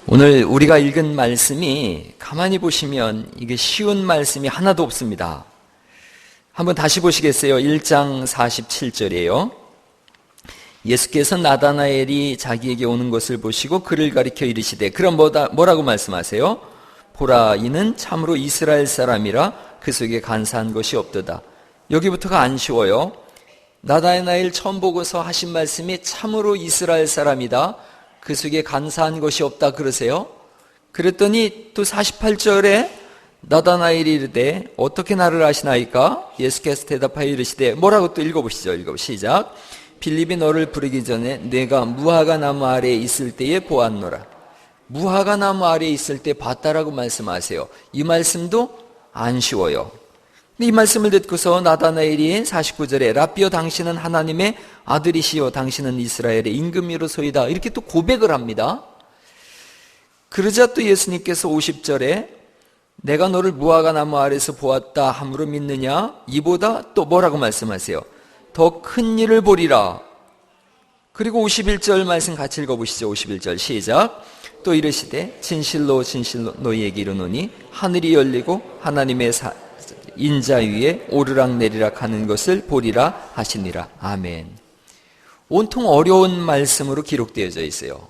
오늘 우리가 읽은 말씀이 가만히 보시면 이게 쉬운 말씀이 하나도 없습니다. 한번 다시 보시겠어요? 1장 47절이에요. 예수께서 나다나엘이 자기에게 오는 것을 보시고 그를 가리켜 이르시되, 그럼 뭐라고 말씀하세요? 보라, 이는 참으로 이스라엘 사람이라 그 속에 간사한 것이 없도다. 여기부터가 안 쉬워요. 나다나엘 처음 보고서 하신 말씀이 참으로 이스라엘 사람이다, 그 속에 간사한 것이 없다 그러세요. 그랬더니 또 48절에 나다나엘이 이르되 어떻게 나를 아시나이까? 예수께서 대답하여 이르시되, 뭐라고 또 읽어보시죠. 시작. 빌립이 너를 부르기 전에 내가 무화과 나무 아래에 있을 때에 보았노라. 무화과 나무 아래에 있을 때 봤다라고 말씀하세요. 이 말씀도 안 쉬워요. 이 말씀을 듣고서 나다나엘이 49절에 라삐여, 당신은 하나님의 아들이시요 당신은 이스라엘의 임금이로소이다, 이렇게 또 고백을 합니다. 그러자 또 예수님께서 50절에 내가 너를 무화과 나무 아래에서 보았다 함으로 믿느냐? 이보다 또 뭐라고 말씀하세요? 더 큰 일을 보리라. 그리고 51절 말씀 같이 읽어보시죠. 51절 시작. 또 이르시되 진실로 진실로 너희에게 이르노니 하늘이 열리고 하나님의 인자 위에 오르락내리락 하는 것을 보리라 하시니라. 아멘. 온통 어려운 말씀으로 기록되어져 있어요.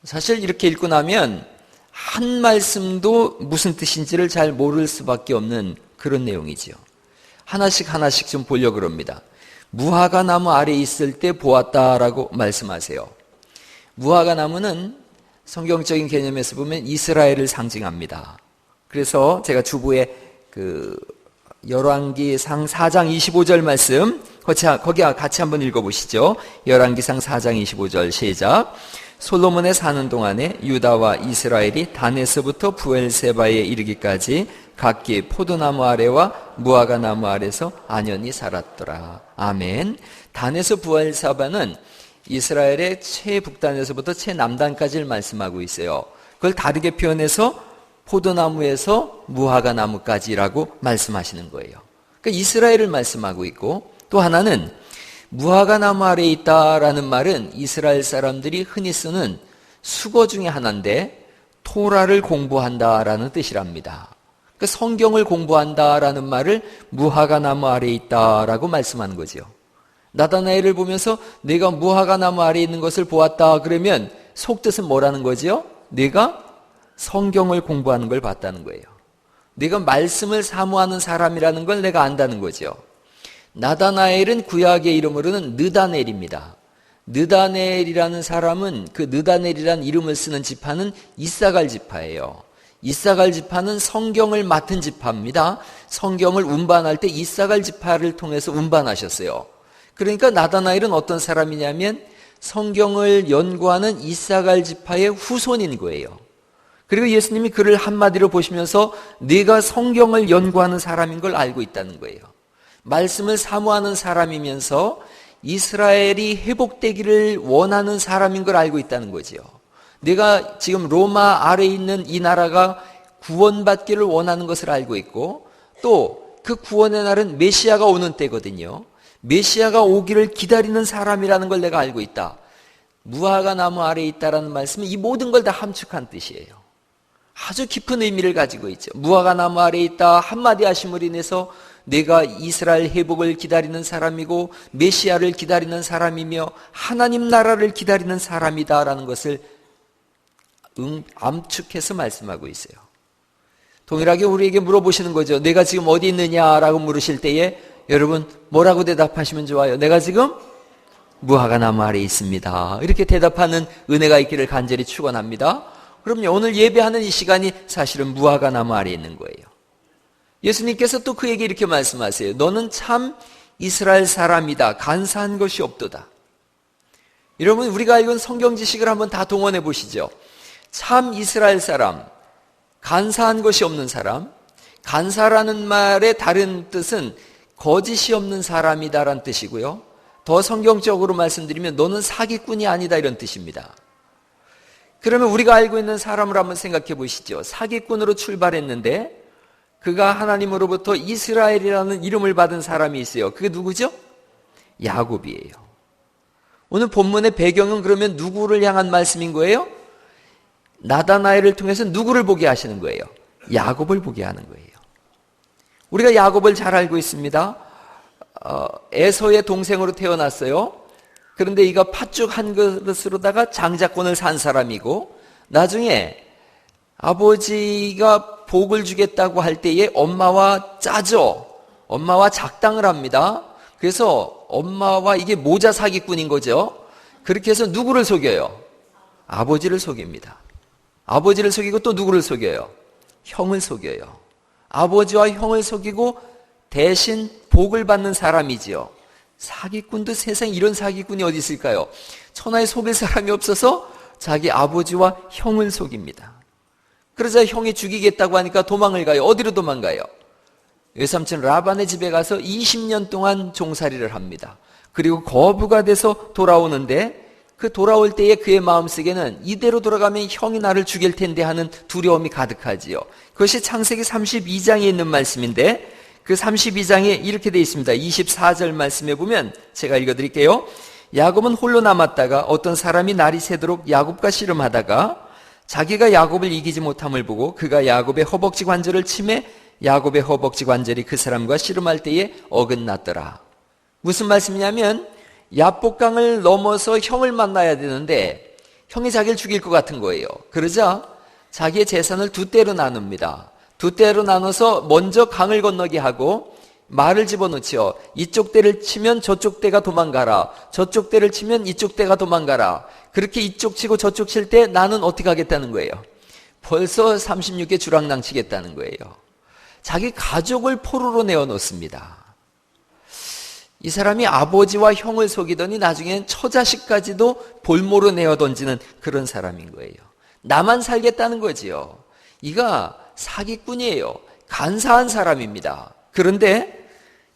사실 이렇게 읽고 나면 한 말씀도 무슨 뜻인지를 잘 모를 수밖에 없는 그런 내용이지요. 하나씩 좀 보려고 합니다. 무화과 나무 아래에 있을 때 보았다라고 말씀하세요. 무화과 나무는 성경적인 개념에서 보면 이스라엘을 상징합니다. 그래서 제가 주보에 열왕기상 4장 25절 말씀 거기 같이 한번 읽어보시죠. 열왕기상 4장 25절 시작. 솔로몬의 사는 동안에 유다와 이스라엘이 단에서부터 부엘세바에 이르기까지 각기 포도나무 아래와 무화과 나무 아래서 안연히 살았더라. 아멘. 단에서 부엘세바는 이스라엘의 최북단에서부터 최남단까지를 말씀하고 있어요. 그걸 다르게 표현해서 포도나무에서 무화과 나무까지라고 말씀하시는 거예요. 그러니까 이스라엘을 말씀하고 있고, 또 하나는 무화과 나무 아래에 있다라는 말은 이스라엘 사람들이 흔히 쓰는 수거 중에 하나인데 토라를 공부한다라는 뜻이랍니다. 그러니까 성경을 공부한다라는 말을 무화과 나무 아래에 있다라고 말씀하는 거죠. 나다나엘을 보면서 내가 무화과 나무 아래에 있는 것을 보았다 그러면 속뜻은 뭐라는 거죠? 내가 성경을 공부하는 걸 봤다는 거예요. 내가 말씀을 사모하는 사람이라는 걸 내가 안다는 거죠. 나다나엘은 구약의 이름으로는 느다넬입니다. 느다넬이라는 사람은 그 느다넬이라는 이름을 쓰는 지파는 이사갈 지파예요. 이사갈 지파는 성경을 맡은 지파입니다. 성경을 운반할 때 이사갈 지파를 통해서 운반하셨어요. 그러니까 나다나엘은 어떤 사람이냐면 성경을 연구하는 이사갈 지파의 후손인 거예요. 그리고 예수님이 그를 한마디로 보시면서 네가 성경을 연구하는 사람인 걸 알고 있다는 거예요. 말씀을 사모하는 사람이면서 이스라엘이 회복되기를 원하는 사람인 걸 알고 있다는 거죠. 내가 지금 로마 아래에 있는 이 나라가 구원받기를 원하는 것을 알고 있고, 또 그 구원의 날은 메시아가 오는 때거든요. 메시아가 오기를 기다리는 사람이라는 걸 내가 알고 있다. 무화과 나무 아래에 있다라는 말씀은 이 모든 걸 다 함축한 뜻이에요. 아주 깊은 의미를 가지고 있죠. 무화과 나무 아래에 있다 한마디 하심으로 인해서 내가 이스라엘 회복을 기다리는 사람이고 메시아를 기다리는 사람이며 하나님 나라를 기다리는 사람이다라는 것을 암축해서 말씀하고 있어요. 동일하게 우리에게 물어보시는 거죠. 내가 지금 어디 있느냐라고 물으실 때에 여러분 뭐라고 대답하시면 좋아요? 내가 지금 무화과 나무 아래에 있습니다. 이렇게 대답하는 은혜가 있기를 간절히 축원합니다. 그럼요, 오늘 예배하는 이 시간이 사실은 무화과 나무 아래에 있는 거예요. 예수님께서 또 그에게 이렇게 말씀하세요. 너는 참 이스라엘 사람이다. 간사한 것이 없도다. 여러분, 우리가 알고 있는 성경 지식을 한번 다 동원해 보시죠. 참 이스라엘 사람, 간사한 것이 없는 사람. 간사라는 말의 다른 뜻은 거짓이 없는 사람이다라는 뜻이고요. 더 성경적으로 말씀드리면 너는 사기꾼이 아니다 이런 뜻입니다. 그러면 우리가 알고 있는 사람을 한번 생각해 보시죠. 사기꾼으로 출발했는데 그가 하나님으로부터 이스라엘이라는 이름을 받은 사람이 있어요. 그게 누구죠? 야곱이에요. 오늘 본문의 배경은 그러면 누구를 향한 말씀인 거예요? 나다나엘을 통해서 누구를 보게 하시는 거예요? 야곱을 보게 하는 거예요. 우리가 야곱을 잘 알고 있습니다. 에서의 동생으로 태어났어요. 그런데 이가 팥죽 한 그릇으로다가 장자권을 산 사람이고, 나중에 아버지가 복을 주겠다고 할 때에 엄마와 짜죠. 엄마와 작당을 합니다. 그래서 엄마와 이게 모자 사기꾼인 거죠. 그렇게 해서 누구를 속여요? 아버지를 속입니다. 아버지를 속이고 또 누구를 속여요? 형을 속여요. 아버지와 형을 속이고 대신 복을 받는 사람이지요. 사기꾼도 세상에 이런 사기꾼이 어디 있을까요? 천하에 속일 사람이 없어서 자기 아버지와 형을 속입니다. 그러자 형이 죽이겠다고 하니까 도망을 가요. 어디로 도망가요? 외삼촌 라반의 집에 가서 20년 동안 종살이를 합니다. 그리고 거부가 돼서 돌아오는데, 그 돌아올 때에 그의 마음속에는 이대로 돌아가면 형이 나를 죽일 텐데 하는 두려움이 가득하지요. 그것이 창세기 32장에 있는 말씀인데, 그 32장에 이렇게 되어 있습니다. 24절 말씀에 보면 제가 읽어드릴게요. 야곱은 홀로 남았다가 어떤 사람이 날이 새도록 야곱과 씨름하다가 자기가 야곱을 이기지 못함을 보고 그가 야곱의 허벅지 관절을 치매 야곱의 허벅지 관절이 그 사람과 씨름할 때에 어긋났더라. 무슨 말씀이냐면, 야복강을 넘어서 형을 만나야 되는데 형이 자기를 죽일 것 같은 거예요. 그러자 자기의 재산을 두 떼로 나눕니다. 두 떼로 나눠서 먼저 강을 건너게 하고 말을 집어넣지요. 이쪽 떼를 치면 저쪽 떼가 도망가라. 저쪽 떼를 치면 이쪽 떼가 도망가라. 그렇게 이쪽 치고 저쪽 칠 때 나는 어떻게 하겠다는 거예요? 벌써 36개 주랑랑 치겠다는 거예요. 자기 가족을 포로로 내어놓습니다. 이 사람이 아버지와 형을 속이더니 나중엔 처자식까지도 볼모로 내어 던지는 그런 사람인 거예요. 나만 살겠다는 거지요. 이가 사기꾼이에요. 간사한 사람입니다. 그런데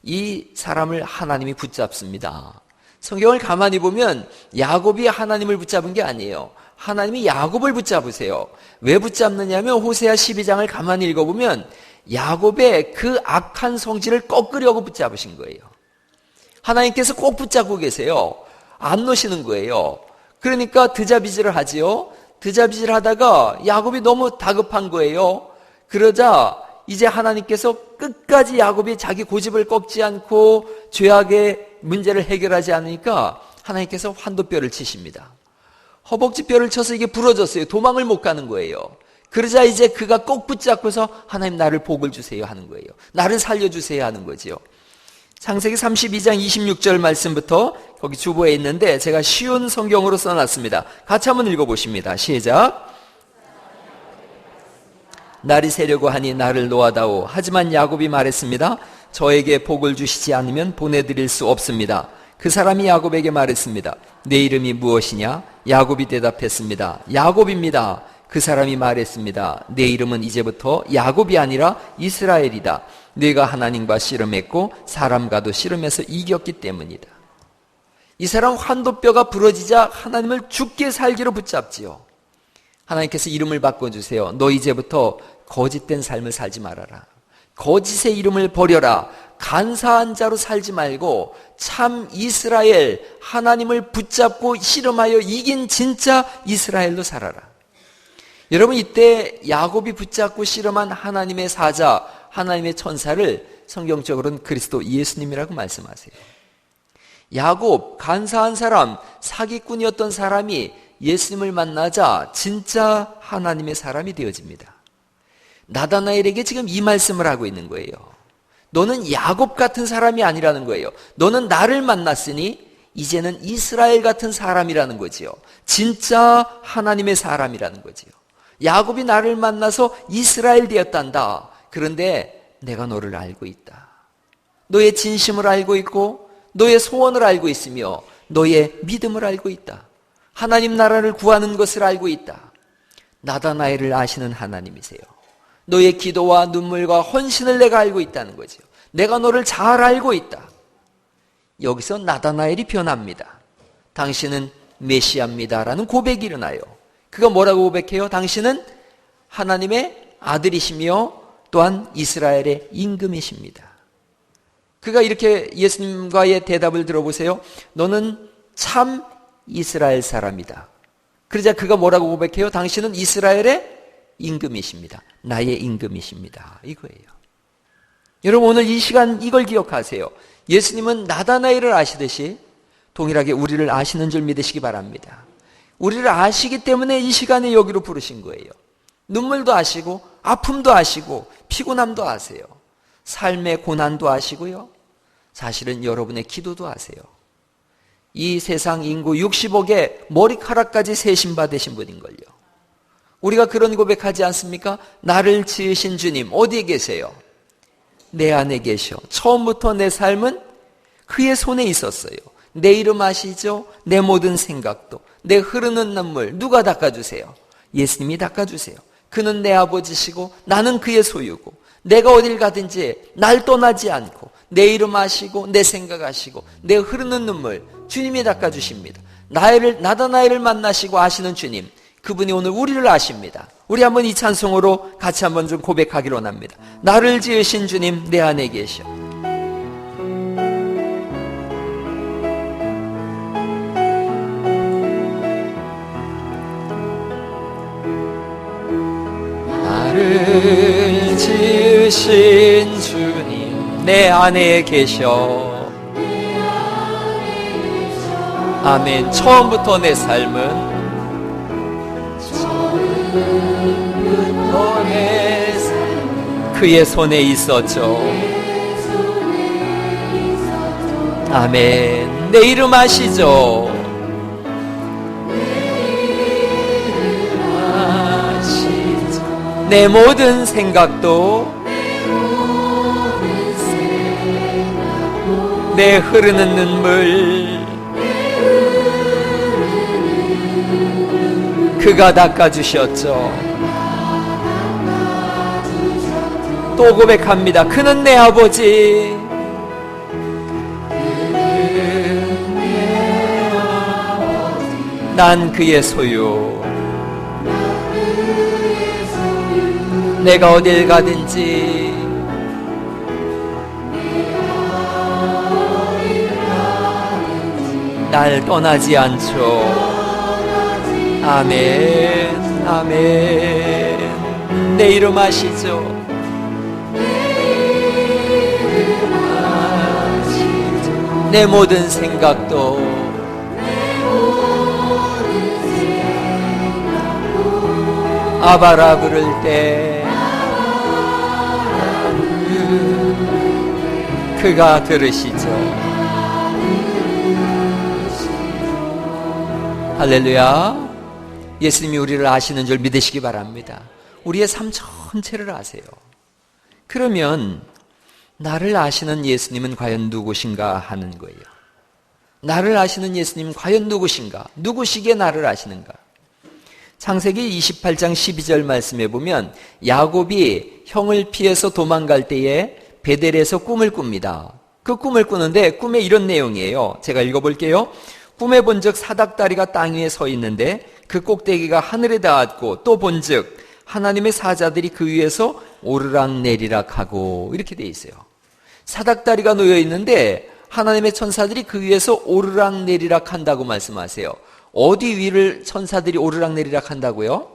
이 사람을 하나님이 붙잡습니다. 성경을 가만히 보면 야곱이 하나님을 붙잡은 게 아니에요. 하나님이 야곱을 붙잡으세요. 왜 붙잡느냐면 호세아 12장을 가만히 읽어보면 야곱의 그 악한 성질을 꺾으려고 붙잡으신 거예요. 하나님께서 꼭 붙잡고 계세요. 안 놓으시는 거예요. 그러니까 드자비질을 하지요. 드자비질 하다가 야곱이 너무 다급한 거예요. 그러자 이제 하나님께서 끝까지 야곱이 자기 고집을 꺾지 않고 죄악의 문제를 해결하지 않으니까 하나님께서 환도뼈를 치십니다. 허벅지뼈를 쳐서 이게 부러졌어요. 도망을 못 가는 거예요. 그러자 이제 그가 꼭 붙잡고서 하나님 나를 복을 주세요 하는 거예요. 나를 살려주세요 하는 거지요. 창세기 32장 26절 말씀부터 거기 주보에 있는데 제가 쉬운 성경으로 써놨습니다. 같이 한번 읽어보십니다. 시작. 날이 새려고 하니 나를 놓아다오. 하지만 야곱이 말했습니다. 저에게 복을 주시지 않으면 보내드릴 수 없습니다. 그 사람이 야곱에게 말했습니다. 내 이름이 무엇이냐? 야곱이 대답했습니다. 야곱입니다. 그 사람이 말했습니다. 내 이름은 이제부터 야곱이 아니라 이스라엘이다. 네가 하나님과 씨름했고 사람과도 씨름해서 이겼기 때문이다. 이 사람 환도뼈가 부러지자 하나님을 죽게 살기로 붙잡지요. 하나님께서 이름을 바꿔주세요. 너 이제부터 거짓된 삶을 살지 말아라. 거짓의 이름을 버려라. 간사한 자로 살지 말고 참 이스라엘, 하나님을 붙잡고 씨름하여 이긴 진짜 이스라엘로 살아라. 여러분, 이때 야곱이 붙잡고 씨름한 하나님의 사자, 하나님의 천사를 성경적으로는 그리스도 예수님이라고 말씀하세요. 야곱, 간사한 사람, 사기꾼이었던 사람이 예수님을 만나자 진짜 하나님의 사람이 되어집니다. 나다나엘에게 지금 이 말씀을 하고 있는 거예요. 너는 야곱 같은 사람이 아니라는 거예요. 너는 나를 만났으니 이제는 이스라엘 같은 사람이라는 거지요. 진짜 하나님의 사람이라는 거지요. 야곱이 나를 만나서 이스라엘 되었단다. 그런데 내가 너를 알고 있다. 너의 진심을 알고 있고 너의 소원을 알고 있으며 너의 믿음을 알고 있다. 하나님 나라를 구하는 것을 알고 있다. 나다나엘을 아시는 하나님이세요. 너의 기도와 눈물과 헌신을 내가 알고 있다는 거죠. 내가 너를 잘 알고 있다. 여기서 나다나엘이 변합니다. 당신은 메시아입니다라는 고백이 일어나요. 그가 뭐라고 고백해요? 당신은 하나님의 아들이시며 또한 이스라엘의 임금이십니다. 그가 이렇게 예수님과의 대답을 들어보세요. 너는 참 이스라엘 사람이다. 그러자 그가 뭐라고 고백해요? 당신은 이스라엘의 임금이십니다. 나의 임금이십니다. 이거예요. 여러분 오늘 이 시간 이걸 기억하세요. 예수님은 나다나엘을 아시듯이 동일하게 우리를 아시는 줄 믿으시기 바랍니다. 우리를 아시기 때문에 이 시간에 여기로 부르신 거예요. 눈물도 아시고 아픔도 아시고 피곤함도 아세요. 삶의 고난도 아시고요. 사실은 여러분의 기도도 아세요. 이 세상 인구 60억의 머리카락까지 세심받으신 분인걸요. 우리가 그런 고백하지 않습니까? 나를 지으신 주님 어디에 계세요? 내 안에 계셔. 처음부터 내 삶은 그의 손에 있었어요. 내 이름 아시죠? 내 모든 생각도, 내 흐르는 눈물 누가 닦아주세요? 예수님이 닦아주세요. 그는 내 아버지시고 나는 그의 소유고 내가 어딜 가든지 날 떠나지 않고 내 이름 아시고 내 생각 아시고 내 흐르는 눈물 주님이 닦아주십니다. 나다나엘을 만나시고 아시는 주님, 그분이 오늘 우리를 아십니다. 우리 한번 이 찬송으로 같이 한번 좀 고백하기로 합니다. 나를 지으신 주님 내 안에 계셔. 나를 지으신 주님 내 안에 계셔. 아멘. 처음부터 내 삶은 그의 손에 있었죠. 아멘. 내 이름 아시죠? 내 모든 생각도 내 흐르는 눈물 그가 닦아주셨죠. 또 고백합니다. 그는 내 아버지. 난 그의 소유. 내가 어딜 가든지 날 떠나지 않죠. 아멘, 아멘. 내 이름 아시죠? 내 모든 생각도 아바라 부를 때 그가 들으시죠. 할렐루야. 예수님이 우리를 아시는 줄 믿으시기 바랍니다. 우리의 삶 전체를 아세요. 그러면 나를 아시는 예수님은 과연 누구신가 하는 거예요. 나를 아시는 예수님은 과연 누구신가? 누구시기에 나를 아시는가? 창세기 28장 12절 말씀에 보면 야곱이 형을 피해서 도망갈 때에 베델에서 꿈을 꿉니다. 그 꿈을 꾸는데 꿈에 이런 내용이에요. 제가 읽어볼게요. 꿈에 본즉 사닥다리가 땅 위에 서 있는데 그 꼭대기가 하늘에 닿았고 또 본즉 하나님의 사자들이 그 위에서 오르락내리락 하고 이렇게 돼 있어요. 사닥다리가 놓여 있는데 하나님의 천사들이 그 위에서 오르락내리락 한다고 말씀하세요. 어디 위를 천사들이 오르락내리락 한다고요?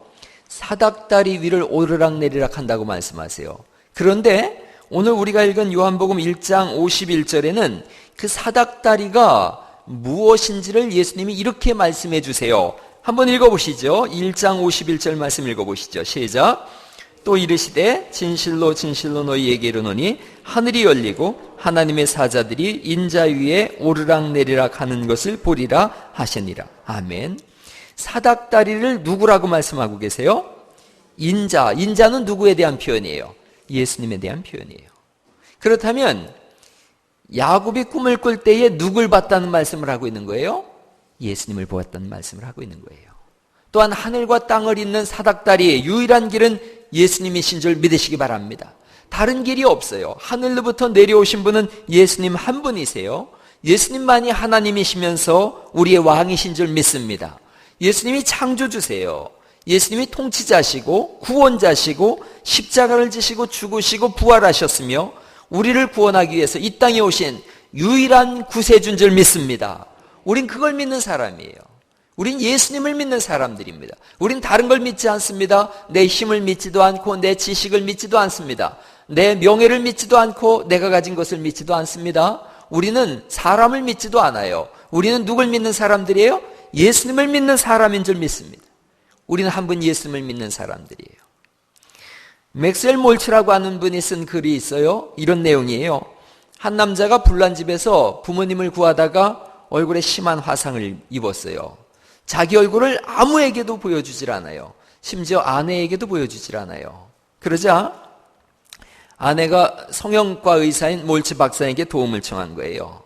사닥다리 위를 오르락내리락 한다고 말씀하세요. 그런데 오늘 우리가 읽은 요한복음 1장 51절에는 그 사닥다리가 무엇인지를 예수님이 이렇게 말씀해 주세요. 한번 읽어보시죠. 1장 51절 말씀 읽어보시죠. 시작. 또 이르시되 진실로 진실로 너희에게 이르노니 하늘이 열리고 하나님의 사자들이 인자 위에 오르락내리락 하는 것을 보리라 하시니라. 아멘. 사닥다리를 누구라고 말씀하고 계세요? 인자. 인자는 누구에 대한 표현이에요? 예수님에 대한 표현이에요. 그렇다면 야곱이 꿈을 꿀 때에 누굴 봤다는 말씀을 하고 있는 거예요? 예수님을 보았다는 말씀을 하고 있는 거예요. 또한 하늘과 땅을 잇는 사닥다리의 유일한 길은 예수님이신 줄 믿으시기 바랍니다. 다른 길이 없어요. 하늘로부터 내려오신 분은 예수님 한 분이세요. 예수님만이 하나님이시면서 우리의 왕이신 줄 믿습니다. 예수님이 창조주세요. 예수님이 통치자시고 구원자시고 십자가를 지시고 죽으시고 부활하셨으며 우리를 구원하기 위해서 이 땅에 오신 유일한 구세주인 줄 믿습니다. 우린 그걸 믿는 사람이에요. 우린 예수님을 믿는 사람들입니다. 우린 다른 걸 믿지 않습니다. 내 힘을 믿지도 않고 내 지식을 믿지도 않습니다. 내 명예를 믿지도 않고 내가 가진 것을 믿지도 않습니다. 우리는 사람을 믿지도 않아요. 우리는 누굴 믿는 사람들이에요? 예수님을 믿는 사람인 줄 믿습니다. 우리는 한 분 예수님을 믿는 사람들이에요. 맥스웰 몰츠라고 하는 분이 쓴 글이 있어요. 이런 내용이에요. 한 남자가 불난 집에서 부모님을 구하다가 얼굴에 심한 화상을 입었어요. 자기 얼굴을 아무에게도 보여주질 않아요. 심지어 아내에게도 보여주질 않아요. 그러자 아내가 성형과 의사인 몰츠 박사에게 도움을 청한 거예요.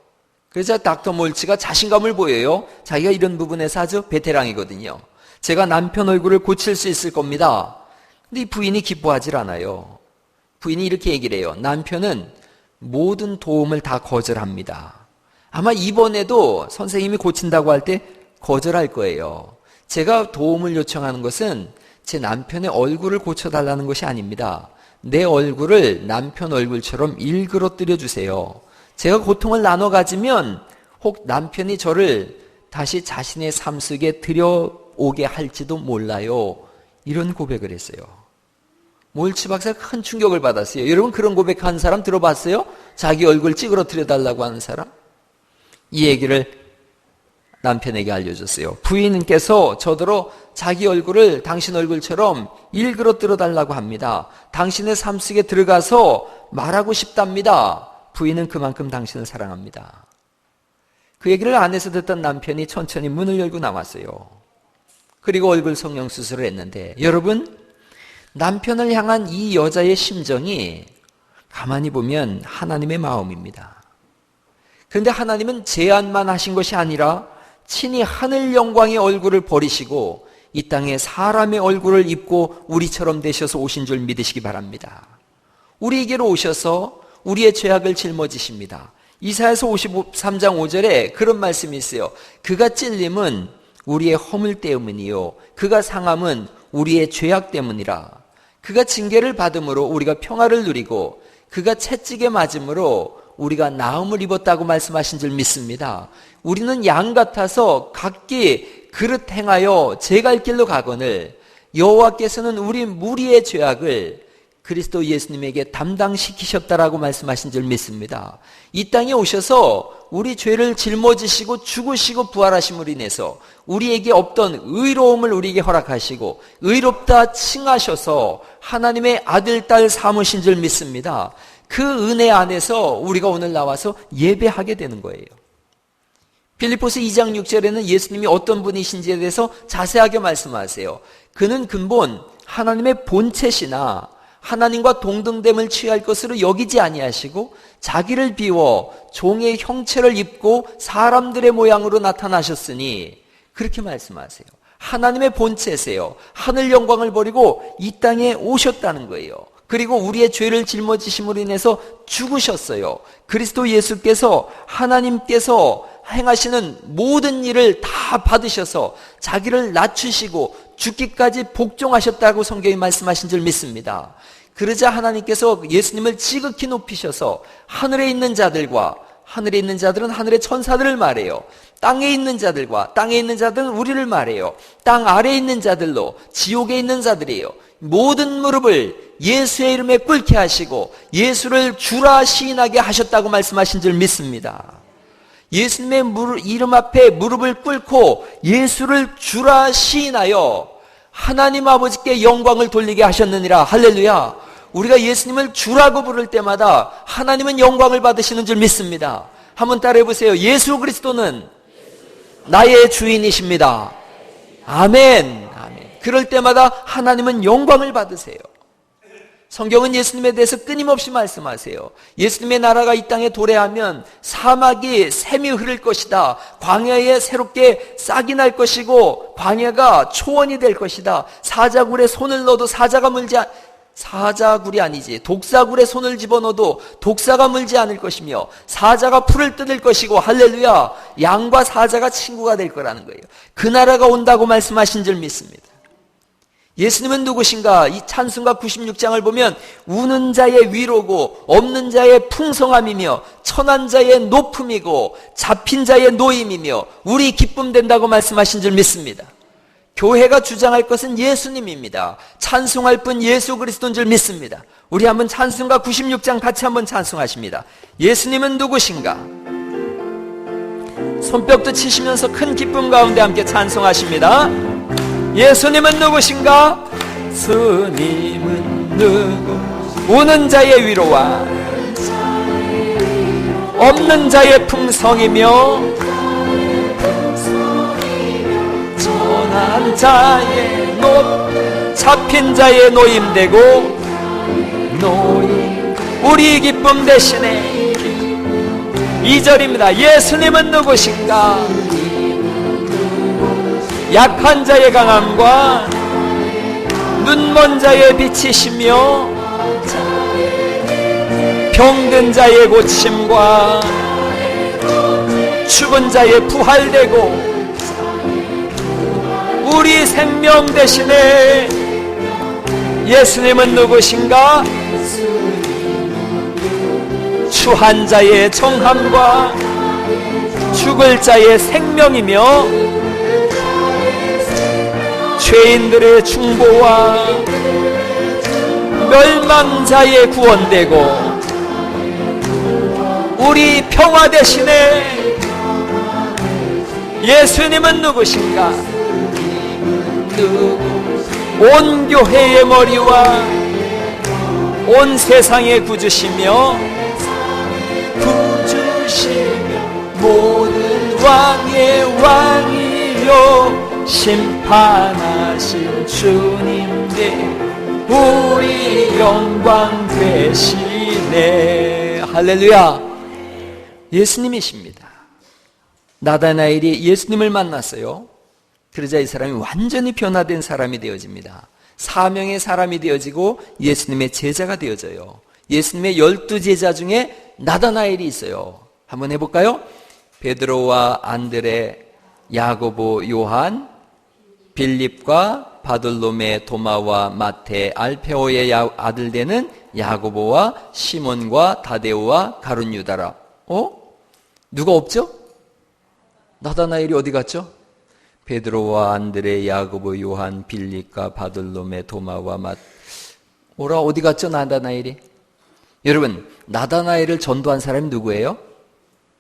그러자 닥터 몰츠가 자신감을 보여요. 자기가 이런 부분에서 아주 베테랑이거든요. 제가 남편 얼굴을 고칠 수 있을 겁니다. 근데 이 부인이 기뻐하질 않아요. 부인이 이렇게 얘기를 해요. 남편은 모든 도움을 다 거절합니다. 아마 이번에도 선생님이 고친다고 할 때 거절할 거예요. 제가 도움을 요청하는 것은 제 남편의 얼굴을 고쳐달라는 것이 아닙니다. 내 얼굴을 남편 얼굴처럼 일그러뜨려 주세요. 제가 고통을 나눠 가지면 혹 남편이 저를 다시 자신의 삶 속에 들여오게 할지도 몰라요. 이런 고백을 했어요. 몰츠 박사가 큰 충격을 받았어요. 여러분 그런 고백한 사람 들어봤어요? 자기 얼굴 찌그러뜨려 달라고 하는 사람? 이 얘기를 남편에게 알려줬어요. 부인께서 저더러 자기 얼굴을 당신 얼굴처럼 일그러뜨려 달라고 합니다. 당신의 삶 속에 들어가서 말하고 싶답니다. 부인은 그만큼 당신을 사랑합니다. 그 얘기를 안에서 듣던 남편이 천천히 문을 열고 나왔어요. 그리고 얼굴 성형 수술을 했는데 여러분 남편을 향한 이 여자의 심정이 가만히 보면 하나님의 마음입니다. 그런데 하나님은 제안만 하신 것이 아니라 친히 하늘 영광의 얼굴을 버리시고 이 땅에 사람의 얼굴을 입고 우리처럼 되셔서 오신 줄 믿으시기 바랍니다. 우리에게로 오셔서 우리의 죄악을 짊어지십니다. 이사야서 53장 5절에 그런 말씀이 있어요. 그가 찔림은 우리의 허물 때문이요 그가 상함은 우리의 죄악 때문이라. 그가 징계를 받음으로 우리가 평화를 누리고 그가 채찍에 맞음으로 우리가 나음을 입었다고 말씀하신 줄 믿습니다. 우리는 양 같아서 각기 그릇 행하여 제 갈 길로 가거늘 여호와께서는 우리 무리의 죄악을 그리스도 예수님에게 담당시키셨다라고 말씀하신 줄 믿습니다. 이 땅에 오셔서 우리 죄를 짊어지시고 죽으시고 부활하심으로 인해서 우리에게 없던 의로움을 우리에게 허락하시고 의롭다 칭하셔서 하나님의 아들, 딸 삼으신 줄 믿습니다. 그 은혜 안에서 우리가 오늘 나와서 예배하게 되는 거예요. 빌립보서 2장 6절에는 예수님이 어떤 분이신지에 대해서 자세하게 말씀하세요. 그는 근본 하나님의 본체시나 하나님과 동등됨을 취할 것으로 여기지 아니하시고 자기를 비워 종의 형체를 입고 사람들의 모양으로 나타나셨으니 그렇게 말씀하세요. 하나님의 본체세요. 하늘 영광을 버리고 이 땅에 오셨다는 거예요. 그리고 우리의 죄를 짊어지심으로 인해서 죽으셨어요. 그리스도 예수께서 하나님께서 행하시는 모든 일을 다 받으셔서 자기를 낮추시고 죽기까지 복종하셨다고 성경이 말씀하신 줄 믿습니다. 그러자 하나님께서 예수님을 지극히 높이셔서 하늘에 있는 자들과 하늘에 있는 자들은 하늘의 천사들을 말해요. 땅에 있는 자들과 땅에 있는 자들은 우리를 말해요. 땅 아래에 있는 자들로 지옥에 있는 자들이에요. 모든 무릎을 예수의 이름에 꿇게 하시고 예수를 주라 시인하게 하셨다고 말씀하신 줄 믿습니다. 예수님의 이름 앞에 무릎을 꿇고 예수를 주라 시인하여 하나님 아버지께 영광을 돌리게 하셨느니라. 할렐루야. 우리가 예수님을 주라고 부를 때마다 하나님은 영광을 받으시는 줄 믿습니다. 한번 따라해 보세요. 예수 그리스도는 나의 주인이십니다. 아멘. 아멘. 그럴 때마다 하나님은 영광을 받으세요. 성경은 예수님에 대해서 끊임없이 말씀하세요. 예수님의 나라가 이 땅에 도래하면 사막이 샘이 흐를 것이다. 광야에 새롭게 싹이 날 것이고 광야가 초원이 될 것이다. 사자굴에 손을 넣어도 사자굴이 아니지 독사굴에 손을 집어넣어도 독사가 물지 않을 것이며 사자가 풀을 뜯을 것이고 할렐루야. 양과 사자가 친구가 될 거라는 거예요. 그 나라가 온다고 말씀하신 줄 믿습니다. 예수님은 누구신가? 이 찬송가 96장을 보면 우는 자의 위로고 없는 자의 풍성함이며 천한 자의 높음이고 잡힌 자의 노임이며 우리 기쁨 된다고 말씀하신 줄 믿습니다. 교회가 주장할 것은 예수님입니다. 찬송할 분 예수 그리스도인 줄 믿습니다. 우리 한번 찬송가 96장 같이 한번 찬송하십니다. 예수님은 누구신가? 손뼉도 치시면서 큰 기쁨 가운데 함께 찬송하십니다. 예수님은 누구신가? 예수님은 누구? 우는 자의 위로와 없는 자의 풍성이며 천한 자의 잡힌 자의 노임되고 우리 기쁨 대신에 2절입니다. 예수님은 누구신가? 약한 자의 강함과 눈먼 자의 빛이시며 병든 자의 고침과 죽은 자의 부활되고 우리 생명 대신에 예수님은 누구신가? 추한 자의 정함과 죽을 자의 생명이며 죄인들의 중보와 멸망자의 구원되고 우리 평화 대신에 예수님은 누구신가? 온 교회의 머리와 온 세상의 구주시며 모든 왕의 왕이요 심판하신 주님께 우리 영광 되시네. 할렐루야. 예수님이십니다. 나다나엘이 예수님을 만났어요. 그러자 이 사람이 완전히 변화된 사람이 되어집니다. 사명의 사람이 되어지고 예수님의 제자가 되어져요. 예수님의 12제자 중에 나다나엘이 있어요. 한번 해볼까요? 베드로와 안드레, 야고보, 요한, 빌립과 바돌로메, 도마와 마테, 알페오의 아들 되는 야고보와 시몬과 다데오와 가룟 유다라. 누가 없죠? 나다나엘이 어디 갔죠? 베드로와 안드레, 야고보, 요한, 빌립과 바돌로메, 도마와 오라 어디 갔죠? 나다나엘이. 여러분, 나다나엘을 전도한 사람이 누구예요?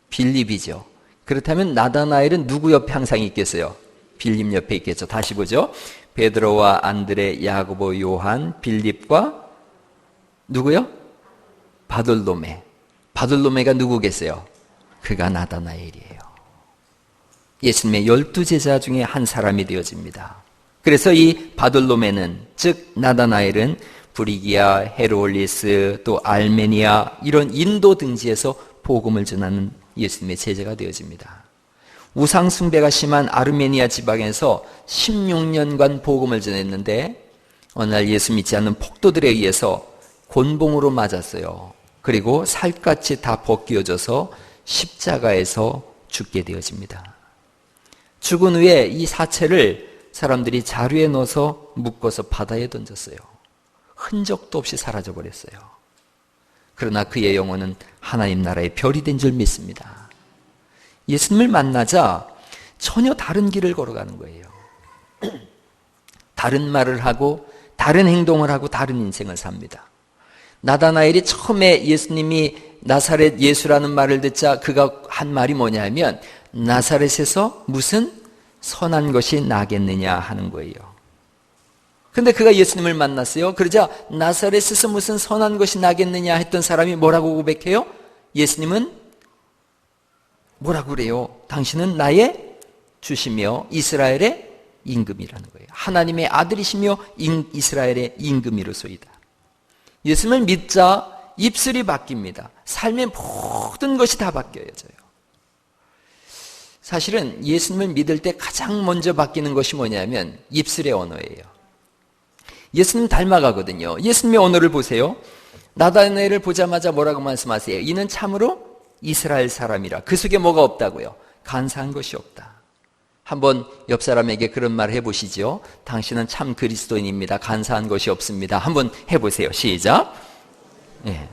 빌립이죠. 그렇다면 나다나엘은 누구 옆에 항상 있겠어요? 빌립 옆에 있겠죠. 다시 보죠. 베드로와 안드레, 야고보, 요한, 빌립과 누구요? 바돌로메. 바돌로메가 누구겠어요? 그가 나다나엘이에요. 예수님의 12제자 중에 한 사람이 되어집니다. 그래서 이 바돌로메는, 즉 나다나엘은 브리기아, 헤로올리스, 또 알메니아 이런 인도 등지에서 복음을 전하는 예수님의 제자가 되어집니다. 우상 숭배가 심한 아르메니아 지방에서 16년간 복음을 전했는데 어느 날 예수 믿지 않는 폭도들에 의해서 곤봉으로 맞았어요. 그리고 살갗이 다 벗겨져서 십자가에서 죽게 되어집니다. 죽은 후에 이 사체를 사람들이 자루에 넣어서 묶어서 바다에 던졌어요. 흔적도 없이 사라져버렸어요. 그러나 그의 영혼은 하나님 나라의 별이 된 줄 믿습니다. 예수님을 만나자 전혀 다른 길을 걸어가는 거예요. 다른 말을 하고 다른 행동을 하고 다른 인생을 삽니다. 나다나엘이 처음에 예수님이 나사렛 예수라는 말을 듣자 그가 한 말이 뭐냐면 나사렛에서 무슨 선한 것이 나겠느냐 하는 거예요. 근데 그가 예수님을 만났어요. 그러자 나사렛에서 무슨 선한 것이 나겠느냐 했던 사람이 뭐라고 고백해요? 예수님은 뭐라고 그래요? 당신은 나의 주시며 이스라엘의 임금이라는 거예요. 하나님의 아들이시며 이스라엘의 임금이로소이다. 예수님을 믿자 입술이 바뀝니다. 삶의 모든 것이 다 바뀌어져요. 사실은 예수님을 믿을 때 가장 먼저 바뀌는 것이 뭐냐면 입술의 언어예요. 예수님 닮아가거든요. 예수님의 언어를 보세요. 나다나엘을 보자마자 뭐라고 말씀하세요? 이는 참으로 이스라엘 사람이라. 그 속에 뭐가 없다고요? 간사한 것이 없다. 한번 옆 사람에게 그런 말 해보시죠. 당신은 참 그리스도인입니다. 간사한 것이 없습니다. 한번 해보세요. 시작. 예.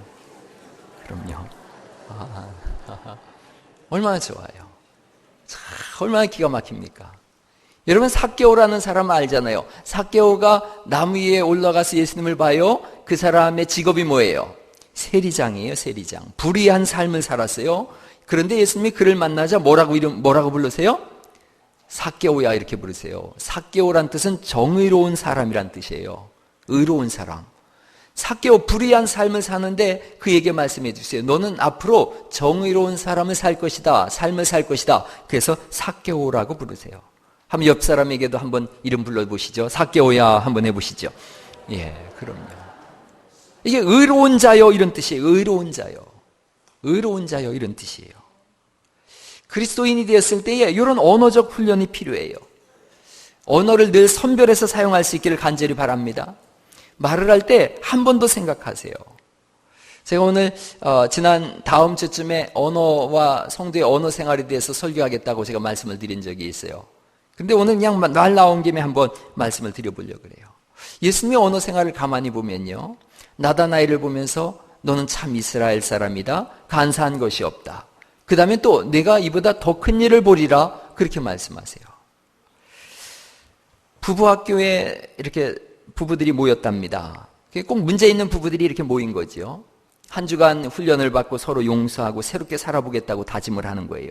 그럼요. 얼마나 좋아요. 얼마나 기가 막힙니까? 여러분, 삭개오라는 사람 알잖아요. 삭개오가 나무 위에 올라가서 예수님을 봐요. 그 사람의 직업이 뭐예요? 세리장이에요. 세리장. 불의한 삶을 살았어요. 그런데 예수님이 그를 만나자 뭐라고 부르세요? 삭개오야 이렇게 부르세요. 삭개오란 뜻은 정의로운 사람이란 뜻이에요. 의로운 사람. 삭개오 불의한 삶을 사는데 그에게 말씀해 주세요. 너는 앞으로 정의로운 삶을 살 것이다. 그래서 삭개오라고 부르세요. 한번 옆 사람에게도 한번 이름 불러보시죠. 삭개오야 한번 해보시죠. 예, 그럼요. 이게 의로운 자요 이런 뜻이에요. 의로운 자요 이런 뜻이에요. 그리스도인이 되었을 때에 이런 언어적 훈련이 필요해요. 언어를 늘 선별해서 사용할 수 있기를 간절히 바랍니다. 말을 할 때 한 번 더 생각하세요. 제가 오늘 다음 주쯤에 언어와 성도의 언어 생활에 대해서 설교하겠다고 제가 말씀을 드린 적이 있어요. 근데 오늘 그냥 말 나온 김에 한번 말씀을 드려보려고 그래요. 예수님의 언어 생활을 가만히 보면요. 나다나엘을 보면서 너는 참 이스라엘 사람이다. 간사한 것이 없다. 그 다음에 또 내가 이보다 더 큰 일을 보리라. 그렇게 말씀하세요. 부부학교에 이렇게 부부들이 모였답니다. 꼭 문제 있는 부부들이 이렇게 모인 거죠. 한 주간 훈련을 받고 서로 용서하고 새롭게 살아보겠다고 다짐을 하는 거예요.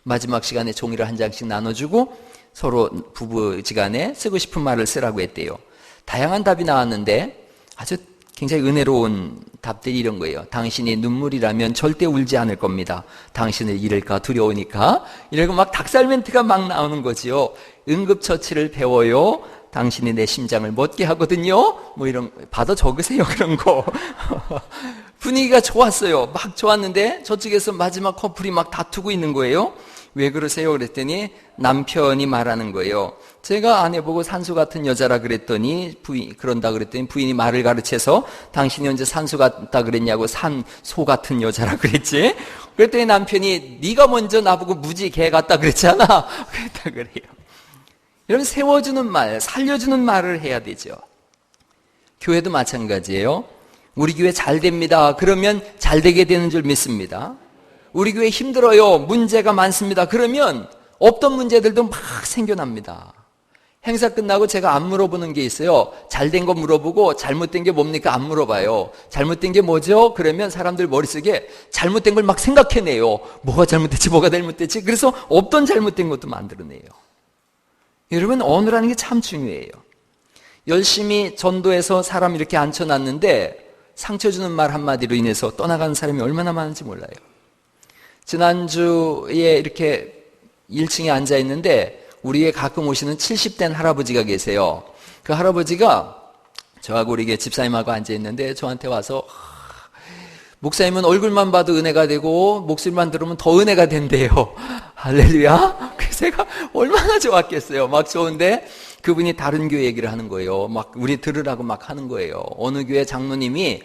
마지막 시간에 종이를 한 장씩 나눠주고 서로 부부지간에 쓰고 싶은 말을 쓰라고 했대요. 다양한 답이 나왔는데 아주 굉장히 은혜로운 답들이 이런 거예요. 당신이 눈물이라면 절대 울지 않을 겁니다. 당신을 잃을까 두려우니까. 이러고 막 닭살 멘트가 막 나오는 거지요. 응급처치를 배워요. 당신이 내 심장을 멎게 하거든요. 뭐 이런 받아 적으세요 그런 거. 분위기가 좋았어요. 막 좋았는데 저쪽에서 마지막 커플이 막 다투고 있는 거예요. 왜 그러세요? 그랬더니 남편이 말하는 거예요. 제가 아내 보고 산소 같은 여자라 그랬더니 그런다 그랬더니 부인이 말을 가르쳐서 당신이 언제 산소 같다 그랬냐고 산소 같은 여자라 그랬지. 그랬더니 남편이 네가 먼저 나보고 무지 개 같다 그랬잖아. 그랬다 그래요. 여러분, 세워주는 말, 살려주는 말을 해야 되죠. 교회도 마찬가지예요. 우리 교회 잘 됩니다. 그러면 잘 되게 되는 줄 믿습니다. 우리 교회 힘들어요. 문제가 많습니다. 그러면 없던 문제들도 막 생겨납니다. 행사 끝나고 제가 안 물어보는 게 있어요. 잘된 거 물어보고 잘못된 게 뭡니까? 안 물어봐요. 잘못된 게 뭐죠? 그러면 사람들 머릿속에 잘못된 걸 막 생각해내요. 뭐가 잘못됐지? 그래서 없던 잘못된 것도 만들어내요. 여러분, 언어라는 게 참 중요해요. 열심히 전도해서 사람 이렇게 앉혀놨는데 상처 주는 말 한마디로 인해서 떠나가는 사람이 얼마나 많은지 몰라요. 지난주에 이렇게 1층에 앉아있는데 우리에 가끔 오시는 70된 할아버지가 계세요. 그 할아버지가 저하고 우리 집사님하고 앉아있는데 저한테 와서 목사님은 얼굴만 봐도 은혜가 되고 목소리만 들으면 더 은혜가 된대요. 할렐루야. 그래서 제가 얼마나 좋았겠어요. 막 좋은데 그분이 다른 교회 얘기를 하는 거예요. 막 우리 들으라고 막 하는 거예요. 어느 교회 장로님이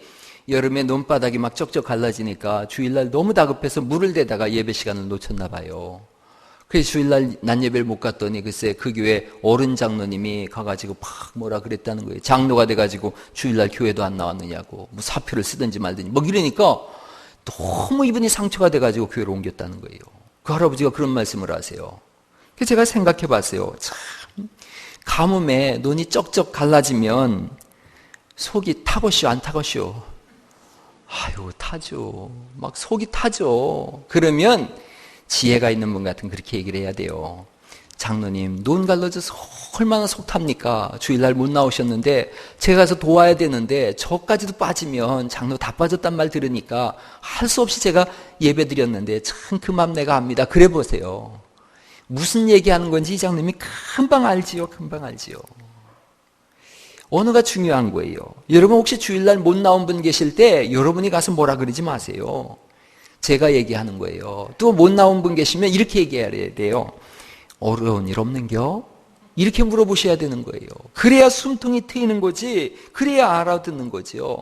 여름에 논바닥이 막 쩍쩍 갈라지니까 주일날 너무 다급해서 물을 대다가 예배 시간을 놓쳤나 봐요. 그래서 주일날 낮 예배를 못 갔더니 글쎄 그 교회 어른 장로님이 가가지고 막 뭐라 그랬다는 거예요. 장로가 돼가지고 주일날 교회도 안 나왔느냐고 뭐 사표를 쓰든지 말든지 뭐 이러니까 너무 이분이 상처가 돼가지고 교회로 옮겼다는 거예요. 그 할아버지가 그런 말씀을 하세요. 그래서 제가 생각해 봤어요. 참 가뭄에 눈이 쩍쩍 갈라지면 속이 타것이요 안 타것이요? 아유 타죠. 막 속이 타죠. 그러면 지혜가 있는 분 같은 그렇게 얘기를 해야 돼요. 장로님 눈 갈라져서 얼마나 속 탑니까? 주일날 못 나오셨는데 제가 가서 도와야 되는데 저까지도 빠지면 장로 다 빠졌단 말 들으니까 할 수 없이 제가 예배 드렸는데 참 그 맘 내가 압니다. 그래 보세요. 무슨 얘기하는 건지 이 장로님이 금방 알지요. 언어가 중요한 거예요. 여러분 혹시 주일날 못 나온 분 계실 때 여러분이 가서 뭐라 그러지 마세요. 제가 얘기하는 거예요. 또 못 나온 분 계시면 이렇게 얘기해야 돼요. 어려운 일 없는겨? 이렇게 물어보셔야 되는 거예요. 그래야 숨통이 트이는 거지. 그래야 알아듣는 거지요.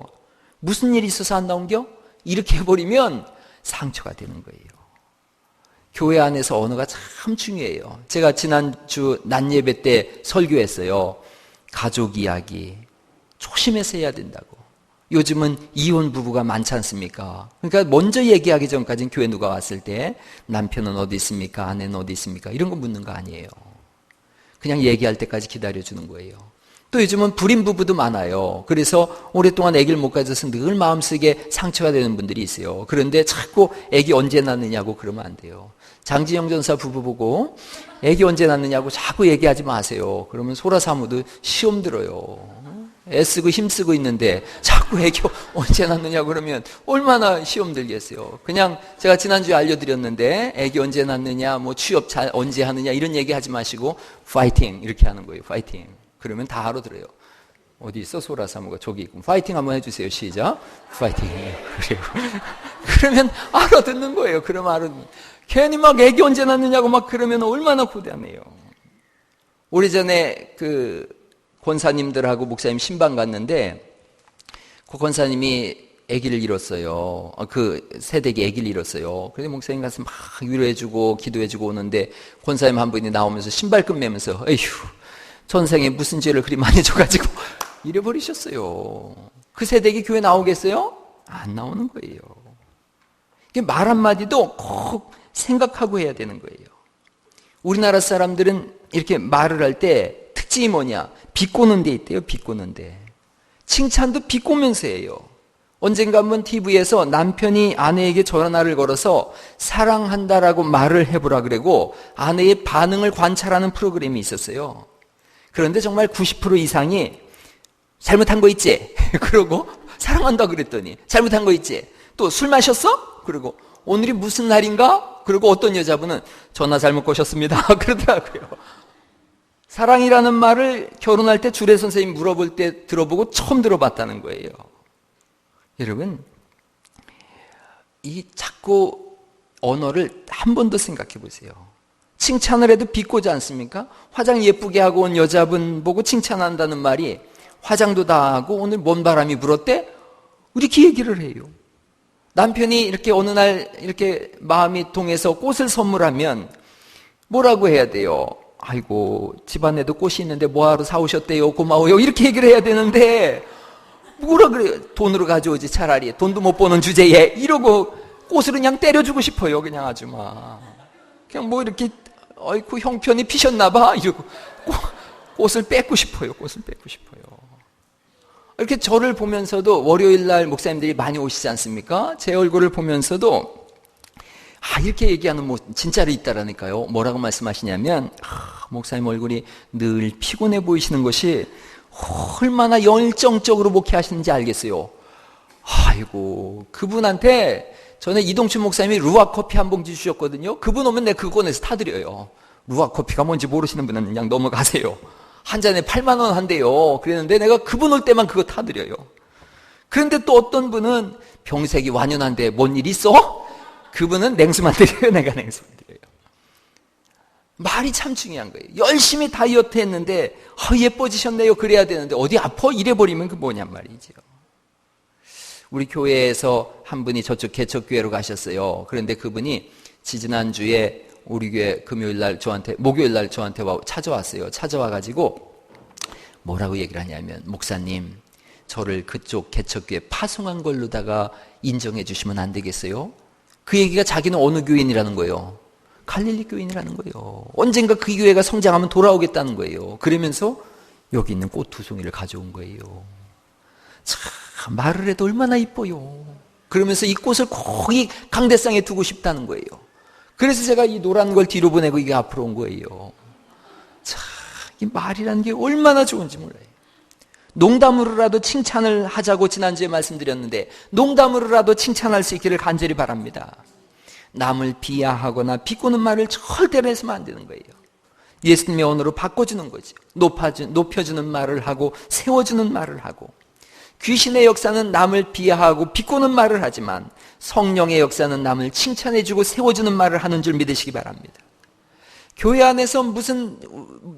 무슨 일이 있어서 안 나온겨? 이렇게 해버리면 상처가 되는 거예요. 교회 안에서 언어가 참 중요해요. 제가 지난주 낮 예배 때 설교했어요. 가족 이야기 조심해서 해야 된다고. 요즘은 이혼 부부가 많지 않습니까? 그러니까 먼저 얘기하기 전까지는 교회 누가 왔을 때 남편은 어디 있습니까? 아내는 어디 있습니까? 이런 거 묻는 거 아니에요. 그냥 얘기할 때까지 기다려주는 거예요. 또 요즘은 불임 부부도 많아요. 그래서 오랫동안 아기를 못 가져서 늘 마음속에 상처가 되는 분들이 있어요. 그런데 자꾸 아기 언제 낳느냐고 그러면 안 돼요. 장진영 전사 부부 보고 아기 언제 낳느냐고 자꾸 얘기하지 마세요. 그러면 소라 사모도 시험 들어요. 애쓰고 힘쓰고 있는데 자꾸 아기 언제 낳느냐고 그러면 얼마나 시험 들겠어요. 그냥 제가 지난주에 알려드렸는데 아기 언제 낳느냐, 뭐 취업 언제 하느냐 이런 얘기 하지 마시고 파이팅 이렇게 하는 거예요. 파이팅. 그러면 다 알아들어요. 어디 있어? 소라 사모가 저기 있고. 파이팅 한번 해주세요. 시작. 파이팅. 그래요. 그러면 알아듣는 거예요. 그러면 괜히 막 애기 언제 낳느냐고 막 그러면 얼마나 고단해요. 오래전에 그 권사님들하고 목사님 신방 갔는데 그 권사님이 아기를 잃었어요. 그 세대기 아기를 잃었어요. 그래서 목사님 가서 막 위로해주고 기도해주고 오는데 권사님 한 분이 나오면서 신발끈 매면서 에휴 전생에 무슨 죄를 그리 많이 져가지고 잃어버리셨어요. 그 세대기 교회 나오겠어요? 안 나오는 거예요. 말 한마디도 꼭 생각하고 해야 되는 거예요. 우리나라 사람들은 이렇게 말을 할 때 특징이 뭐냐? 비꼬는 데 있대요. 비꼬는 데. 칭찬도 비꼬면서 해요. 언젠가 한번 TV에서 남편이 아내에게 전화를 걸어서 사랑한다라고 말을 해보라 그러고 아내의 반응을 관찰하는 프로그램이 있었어요. 그런데 정말 90% 이상이 잘못한 거 있지? 그러고 사랑한다 그랬더니 잘못한 거 있지? 또 술 마셨어? 그러고 오늘이 무슨 날인가? 그리고 어떤 여자분은 전화 잘못 거셨습니다. 그러더라고요. 사랑이라는 말을 결혼할 때 주례 선생님 물어볼 때 들어보고 처음 들어봤다는 거예요. 여러분, 이 자꾸 언어를 한 번 더 생각해 보세요. 칭찬을 해도 비꼬지 않습니까? 화장 예쁘게 하고 온 여자분 보고 칭찬한다는 말이 화장도 다 하고 오늘 뭔 바람이 불었대? 이렇게 얘기를 해요. 남편이 이렇게 어느 날 이렇게 마음이 동해서 꽃을 선물하면 뭐라고 해야 돼요? 아이고 집안에도 꽃이 있는데 뭐하러 사오셨대요? 고마워요. 이렇게 얘기를 해야 되는데 뭐라 그래요? 돈으로 가져오지 차라리. 돈도 못 버는 주제에 이러고 꽃을 그냥 때려주고 싶어요. 그냥 아주 막 그냥 뭐 이렇게 어이쿠 형편이 피셨나 봐 이러고 꽃을 뺏고 싶어요. 꽃을 뺏고 싶어요. 이렇게 저를 보면서도 월요일 날 목사님들이 많이 오시지 않습니까? 제 얼굴을 보면서도 이렇게 얘기하는 뭐 진짜로 있다라니까요. 뭐라고 말씀하시냐면 목사님 얼굴이 늘 피곤해 보이시는 것이 얼마나 열정적으로 목회하시는지 알겠어요. 아이고 그분한테 전에 이동춘 목사님이 루아 커피 한 봉지 주셨거든요. 그분 오면 내가 그거 꺼내서 타드려요. 루아 커피가 뭔지 모르시는 분은 그냥 넘어가세요. 한 잔에 8만 원 한대요. 그랬는데 내가 그분 올 때만 그거 타드려요. 그런데 또 어떤 분은 병색이 완연한데 뭔 일 있어? 그분은 냉수만 드려요. 내가 냉수만 드려요. 말이 참 중요한 거예요. 열심히 다이어트 했는데 예뻐지셨네요. 그래야 되는데 어디 아파? 이래버리면 그 뭐냔 말이죠. 우리 교회에서 한 분이 저쪽 개척교회로 가셨어요. 그런데 그분이 지지난주에 우리 교회 목요일 날 저한테 찾아왔어요. 찾아와가지고 뭐라고 얘기를 하냐면 목사님 저를 그쪽 개척교회 파송한 걸로다가 인정해 주시면 안 되겠어요? 그 얘기가 자기는 어느 교인이라는 거예요. 갈릴리 교인이라는 거예요. 언젠가 그 교회가 성장하면 돌아오겠다는 거예요. 그러면서 여기 있는 꽃 2송이를 가져온 거예요. 참 말을 해도 얼마나 이뻐요. 그러면서 이 꽃을 꼭 이 강대상에 두고 싶다는 거예요. 그래서 제가 이 노란 걸 뒤로 보내고 이게 앞으로 온 거예요. 참, 이 말이라는 게 얼마나 좋은지 몰라요. 농담으로라도 칭찬을 하자고 지난주에 말씀드렸는데 농담으로라도 칭찬할 수 있기를 간절히 바랍니다. 남을 비하하거나 비꼬는 말을 절대로 해서는 안 되는 거예요. 예수님의 언어로 바꿔주는 거죠. 높여주는 말을 하고 세워주는 말을 하고 귀신의 역사는 남을 비하하고 비꼬는 말을 하지만 성령의 역사는 남을 칭찬해주고 세워주는 말을 하는 줄 믿으시기 바랍니다. 교회 안에서 무슨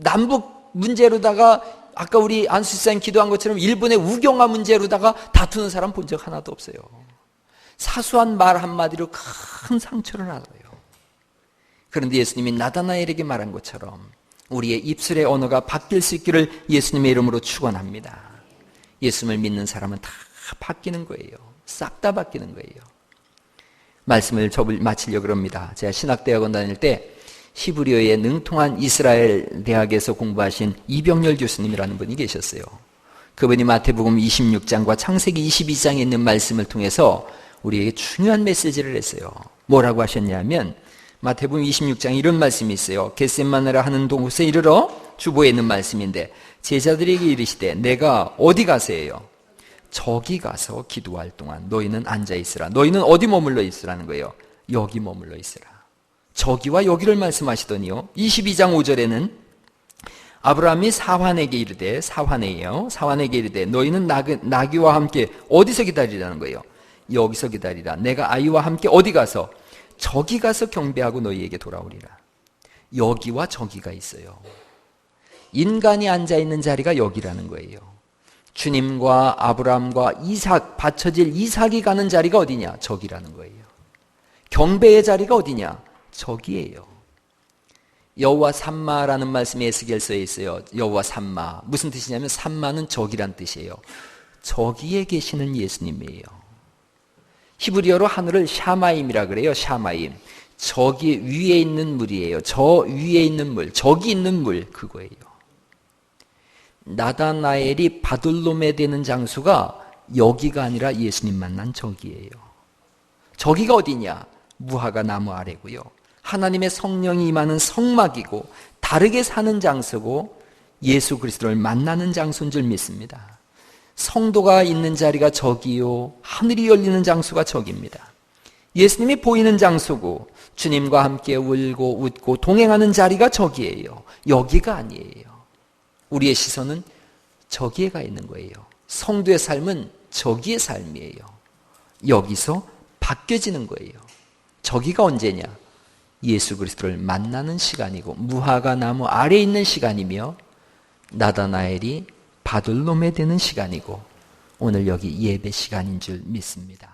남북 문제로다가 아까 우리 안수사님 기도한 것처럼 일본의 우경화 문제로다가 다투는 사람 본 적 하나도 없어요. 사소한 말 한마디로 큰 상처를 알아요. 그런데 예수님이 나다나엘에게 말한 것처럼 우리의 입술의 언어가 바뀔 수 있기를 예수님의 이름으로 축원합니다. 예수님을 믿는 사람은 다 바뀌는 거예요. 싹 다 바뀌는 거예요. 말씀을 마치려고 합니다. 제가 신학대학원 다닐 때 히브리어에 능통한 이스라엘 대학에서 공부하신 이병렬 교수님이라는 분이 계셨어요. 그분이 마태복음 26장과 창세기 22장에 있는 말씀을 통해서 우리에게 중요한 메시지를 했어요. 뭐라고 하셨냐면 마태복음 26장에 이런 말씀이 있어요. 겟세마네라 하는 곳에 이르러 주보에 있는 말씀인데 제자들에게 이르시되 내가 어디 가세요? 저기 가서 기도할 동안 너희는 앉아있으라. 너희는 어디 머물러 있으라는 거예요? 여기 머물러 있으라. 저기와 여기를 말씀하시더니요. 22장 5절에는 아브라함이 사환에게 이르되 사환에게 이르되 너희는 나귀와 함께 어디서 기다리라는 거예요? 여기서 기다리라. 내가 아이와 함께 어디 가서? 저기 가서 경배하고 너희에게 돌아오리라. 여기와 저기가 있어요. 인간이 앉아있는 자리가 여기라는 거예요. 주님과 아브라함과 이삭, 받쳐질 이삭이 가는 자리가 어디냐? 저기라는 거예요. 경배의 자리가 어디냐? 저기예요. 여호와 삼마라는 말씀이 에스겔서에 있어요. 여호와 삼마. 무슨 뜻이냐면 삼마는 저기란 뜻이에요. 저기에 계시는 예수님이에요. 히브리어로 하늘을 샤마임이라 그래요. 샤마임. 저기 위에 있는 물이에요. 저 위에 있는 물, 저기 있는 물, 그거예요. 나다나엘이 바돌롬에 되는 장소가 여기가 아니라 예수님 만난 저기예요. 저기가 어디냐? 무화과 나무 아래고요. 하나님의 성령이 임하는 성막이고 다르게 사는 장소고 예수 그리스도를 만나는 장소인 줄 믿습니다. 성도가 있는 자리가 저기요, 하늘이 열리는 장소가 저기입니다. 예수님이 보이는 장소고 주님과 함께 울고 웃고 동행하는 자리가 저기예요. 여기가 아니에요. 우리의 시선은 저기에 가 있는 거예요. 성도의 삶은 저기의 삶이에요. 여기서 바뀌어지는 거예요. 저기가 언제냐? 예수 그리스도를 만나는 시간이고 무화과 나무 아래에 있는 시간이며 나다나엘이 바돌롬에 되는 시간이고 오늘 여기 예배 시간인 줄 믿습니다.